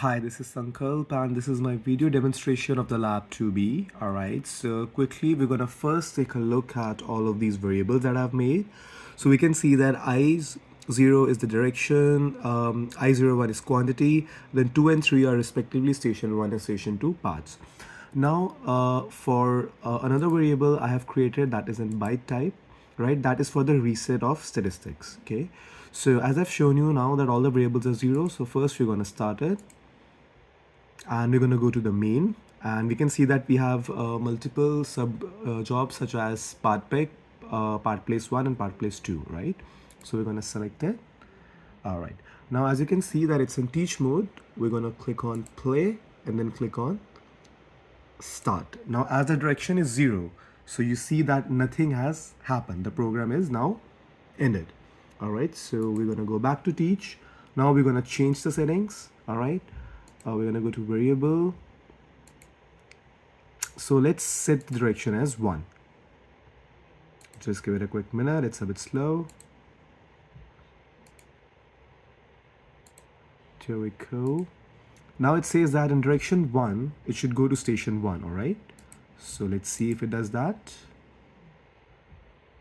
Hi, this is Sankalp and this is my video demonstration of the lab 2B. Alright, so quickly we're gonna first take a look at all of these variables that I've made. So we can see that I0 is the direction, I01 is quantity, then 2 and 3 are respectively station 1 and station 2 paths. Now for another variable I have created that is in byte type, right? That is for the reset of statistics, okay? So as I've shown you now that all the variables are 0, so first we're gonna start it and we're going to go to the main, and we can see that we have multiple sub jobs such as part pick, part place 1 and part place 2, right? So we're going to select it. All right, now as you can see that it's in teach mode, we're going to click on play and then click on start. Now as the direction is 0, so you see that nothing has happened, the program is now ended. All right, so we're going to go back to teach. Now we're going to change the settings. All right, we're going to go to variable. So let's set the direction as 1. Just give it a quick minute, it's a bit slow. Here we go. Now it says that in direction 1, it should go to station 1, alright? So let's see if it does that.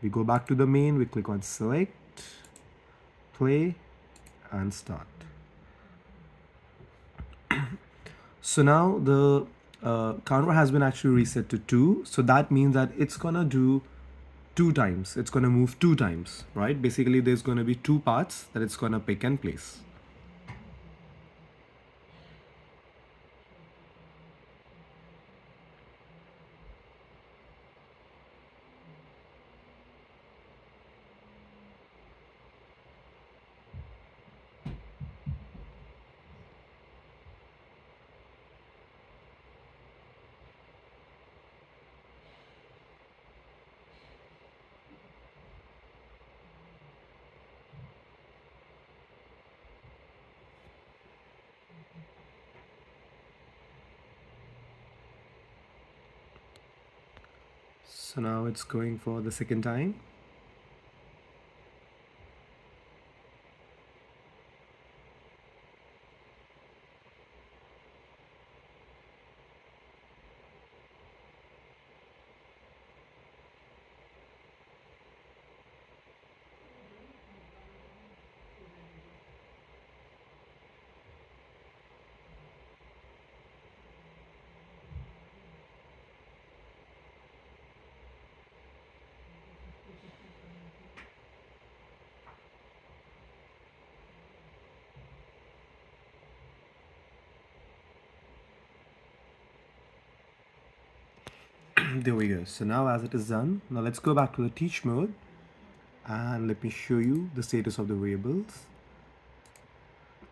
We go back to the main, we click on select, play, and start. So now the counter has been actually reset to 2. So that means that it's gonna do 2 times. It's gonna move 2 times, right? Basically, there's gonna be 2 parts that it's gonna pick and place. So now it's going for the second time. There we go. So now as it is done, now let's go back to the teach mode and let me show you the status of the variables.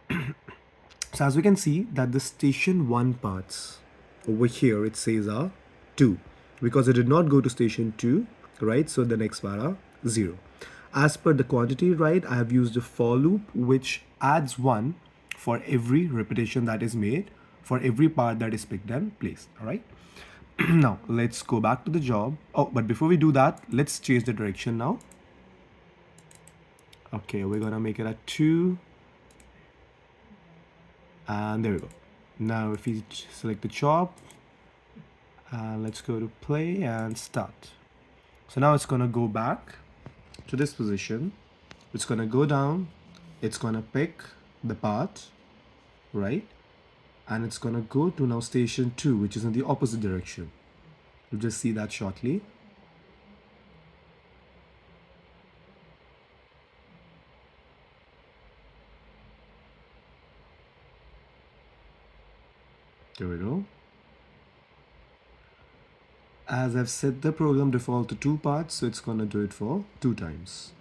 So as we can see that the station 1 parts over here it says are 2 because it did not go to station 2, right? So the next part are 0. As per the quantity, right, I have used a for loop which adds 1 for every repetition that is made for every part that is picked and placed, all right? Now let's go back to the job. Oh, but before we do that, let's change the direction now. Okay, we're gonna make it at 2, and there we go. Now if we select the chop, and let's go to play and start. So now it's gonna go back to this position. It's gonna go down, it's gonna pick the part, right? And it's gonna go to now station 2, which is in the opposite direction. You'll just see that shortly. There we go. As I've set the program default to 2 parts, so it's gonna do it for 2 times.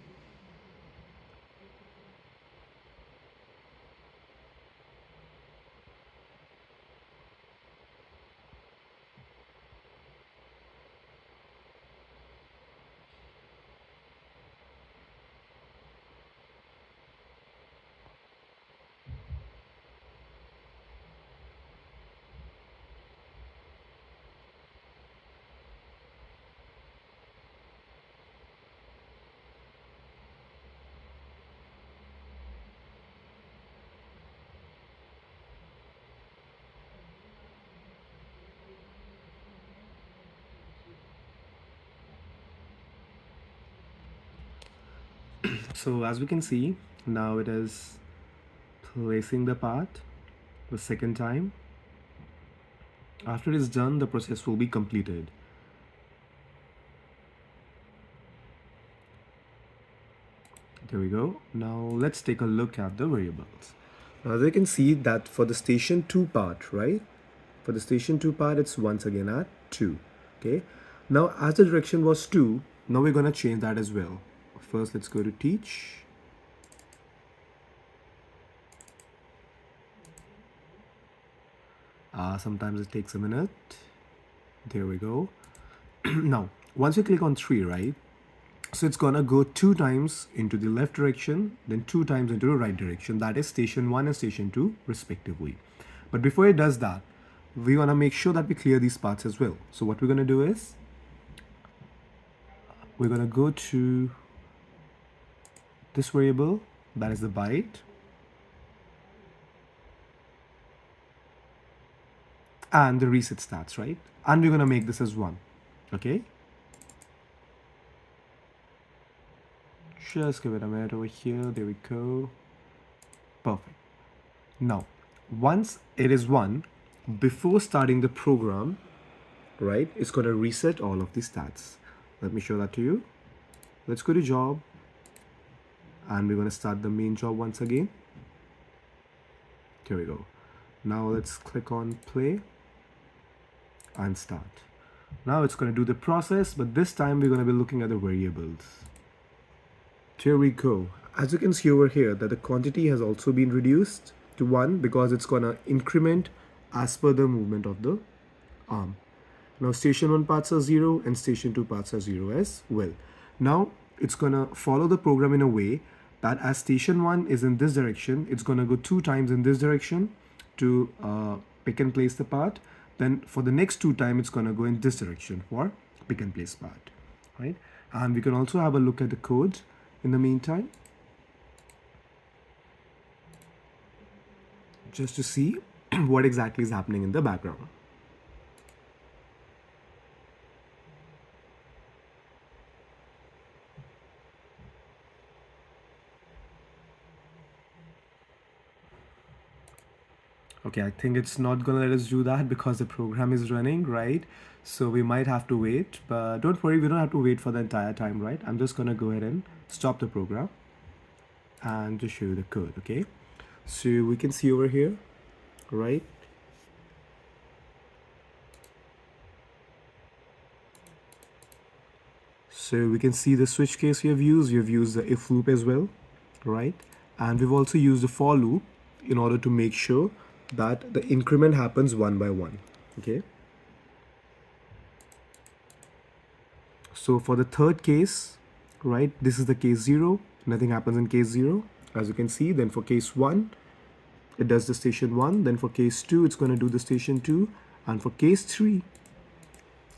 So as we can see, now it is placing the part the second time. After it is done, the process will be completed. There we go. Now let's take a look at the variables. Now as you can see that for the station 2 part, right? For the station 2 part, it's once again at 2. Okay. Now as the direction was 2, now we're going to change that as well. First, let's go to teach. Sometimes it takes a minute. There we go. Now, once you click on 3, right? So it's gonna go 2 times into the left direction, then 2 times into the right direction. That is station 1 and station 2 respectively. But before it does that, we wanna make sure that we clear these parts as well. So what we're gonna do is, we're gonna go to this variable, that is the byte. And the reset stats, right? And we're gonna make this as 1, okay? Just give it a minute over here. There we go. Perfect. Now, once it is 1, before starting the program, right, it's going to reset all of the stats. Let me show that to you. Let's go to job. And we're going to start the main job once again. Here we go. Now let's click on play and start. Now it's going to do the process, but this time we're going to be looking at the variables. Here we go. As you can see over here that the quantity has also been reduced to 1 because it's gonna increment as per the movement of the arm. Now station 1 parts are 0 and station 2 parts are 0 as well. Now it's gonna follow the program in a way that as station 1 is in this direction, it's gonna go 2 times in this direction to pick and place the part. Then for the next 2 times, it's gonna go in this direction for pick and place part, right? And we can also have a look at the code in the meantime, just to see what exactly is happening in the background. Okay, I think it's not gonna let us do that because the program is running, right? So we might have to wait, but don't worry, we don't have to wait for the entire time, right? I'm just gonna go ahead and stop the program and just show you the code, okay? So we can see over here, right? So we can see the switch case we have used. We have used the if loop as well, right? And we've also used the for loop in order to make sure that the increment happens 1 by 1, okay? So for the third case, right, this is the case 0, nothing happens in case 0, as you can see. Then for case 1, it does the station 1, then for case 2, it's going to do the station 2, and for case 3,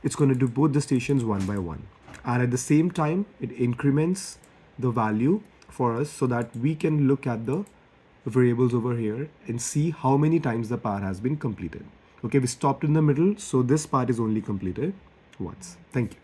it's going to do both the stations 1 by 1. And at the same time, it increments the value for us so that we can look at the variables over here and see how many times the part has been completed. Okay, we stopped in the middle, so this part is only completed once. Thank you.